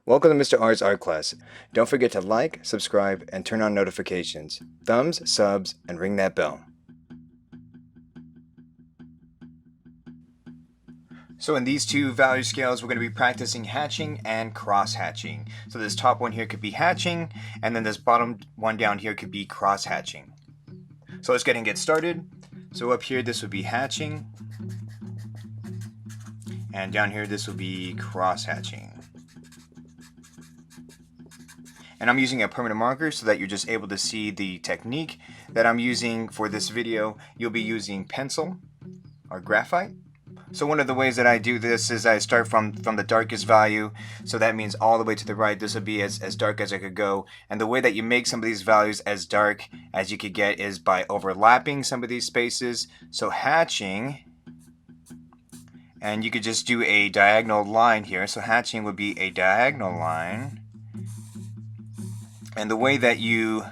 Welcome to Mr. R's art class. Don't forget to like, subscribe, and turn on notifications. Thumbs, subs, and ring that bell. So in these two value scales, we're going to be practicing hatching and cross hatching. So this top one here could be hatching, and then this bottom one down here could be cross hatching. So let's get started. So up here, this would be hatching, and down here, this will be cross hatching. And I'm using a permanent marker so that you're just able to see the technique that I'm using for this video. You'll be using pencil or graphite. So one of the ways that I do this is I start from the darkest value. So that means all the way to the right. This would be as dark as I could go. And the way that you make some of these values as dark as you could get is by overlapping some of these spaces. So hatching, and you could just do a diagonal line here. So hatching would be a diagonal line. And the way that you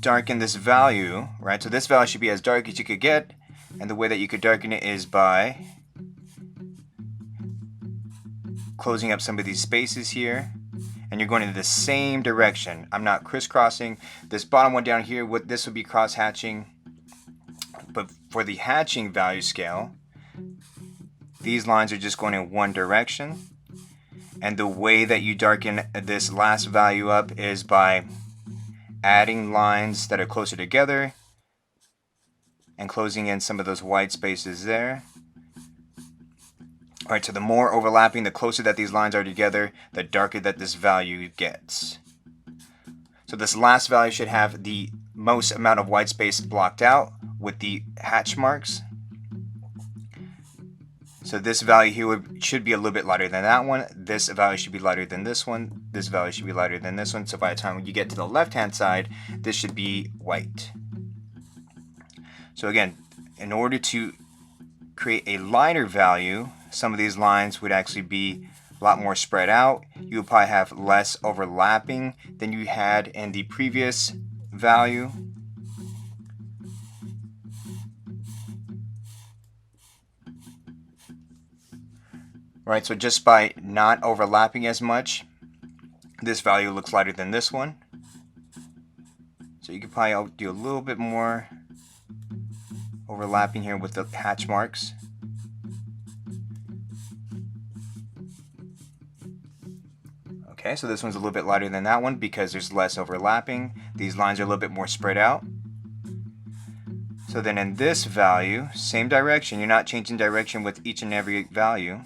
darken this value, right, so this value should be as dark as you could get, and the way that you could darken it is by closing up some of these spaces here, and you're going in the same direction. I'm not crisscrossing. This bottom one down here, this would be cross hatching, but for the hatching value scale, these lines are just going in one direction, and the way that you darken this last value up is by adding lines that are closer together and closing in some of those white spaces there. Alright, so the more overlapping, the closer that these lines are together, the darker that this value gets. So this last value should have the most amount of white space blocked out with the hatch marks. So this value here should be a little bit lighter than that one. This value should be lighter than this one. This value should be lighter than this one. So by the time you get to the left-hand side, this should be white. So again, in order to create a lighter value, some of these lines would actually be a lot more spread out. You would probably have less overlapping than you had in the previous value. Right, so just by not overlapping as much, this value looks lighter than this one. So you could probably do a little bit more overlapping here with the hatch marks. Okay, so this one's a little bit lighter than that one because there's less overlapping. These lines are a little bit more spread out. So then in this value, same direction, you're not changing direction with each and every value.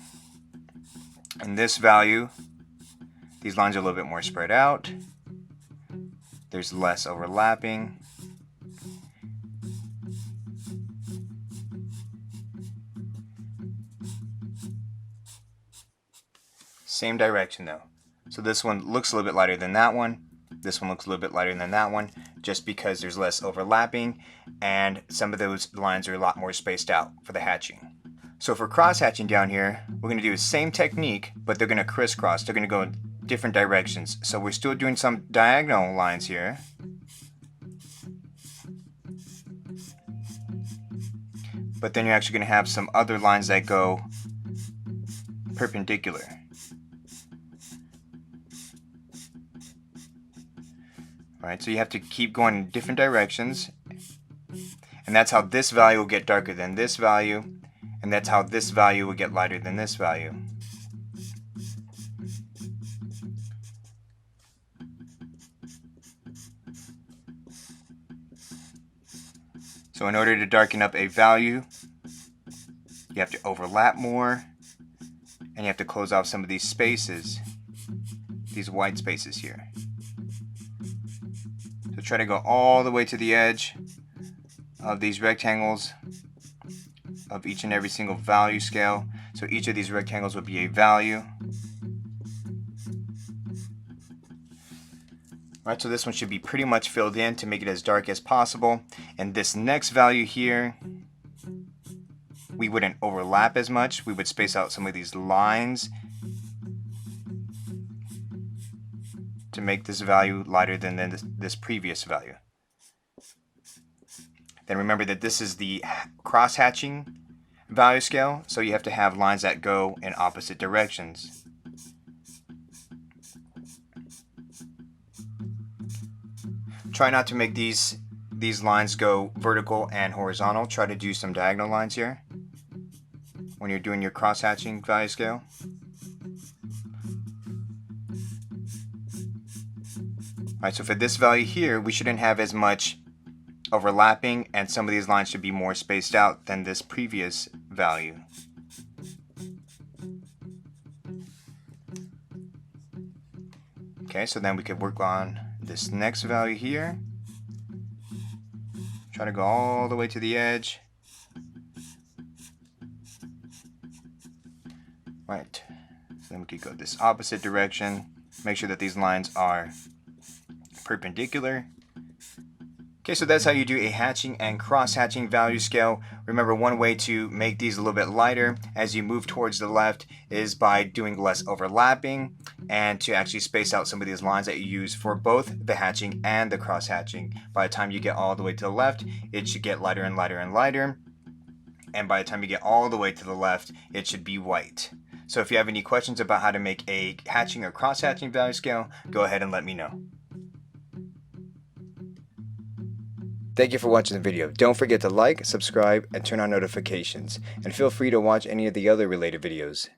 In this value, these lines are a little bit more spread out. There's less overlapping. Same direction though. So this one looks a little bit lighter than that one. This one looks a little bit lighter than that one, just because there's less overlapping and some of those lines are a lot more spaced out for the hatching. So for cross hatching down here, we're going to do the same technique, but they're going to crisscross. They're going to go in different directions. So we're still doing some diagonal lines here. But then you're actually going to have some other lines that go perpendicular. Alright, so you have to keep going in different directions. And that's how this value will get darker than this value. And that's how this value will get lighter than this value. So in order to darken up a value, you have to overlap more, and you have to close off some of these spaces, these white spaces here. So try to go all the way to the edge of these rectangles of each and every single value scale. So each of these rectangles would be a value. Alright, so this one should be pretty much filled in to make it as dark as possible. And this next value here, we wouldn't overlap as much. We would space out some of these lines to make this value lighter than this previous value. Then remember that this is the cross hatching value scale, so you have to have lines that go in opposite directions. Try not to make these lines go vertical and horizontal. Try to do some diagonal lines here when you're doing your cross-hatching value scale. Alright, so for this value here, we shouldn't have as much overlapping, and some of these lines should be more spaced out than this previous value. Okay, so then we could work on this next value here. Try to go all the way to the edge. Right, so then we could go this opposite direction. Make sure that these lines are perpendicular. Okay, so that's how you do a hatching and cross-hatching value scale. Remember, one way to make these a little bit lighter as you move towards the left is by doing less overlapping, and to actually space out some of these lines that you use for both the hatching and the cross-hatching. By the time you get all the way to the left, it should get lighter and lighter and lighter, and by the time you get all the way to the left, it should be white. So if you have any questions about how to make a hatching or cross-hatching value scale, go ahead and let me know. Thank you for watching the video. Don't forget to like, subscribe, and turn on notifications. And feel free to watch any of the other related videos.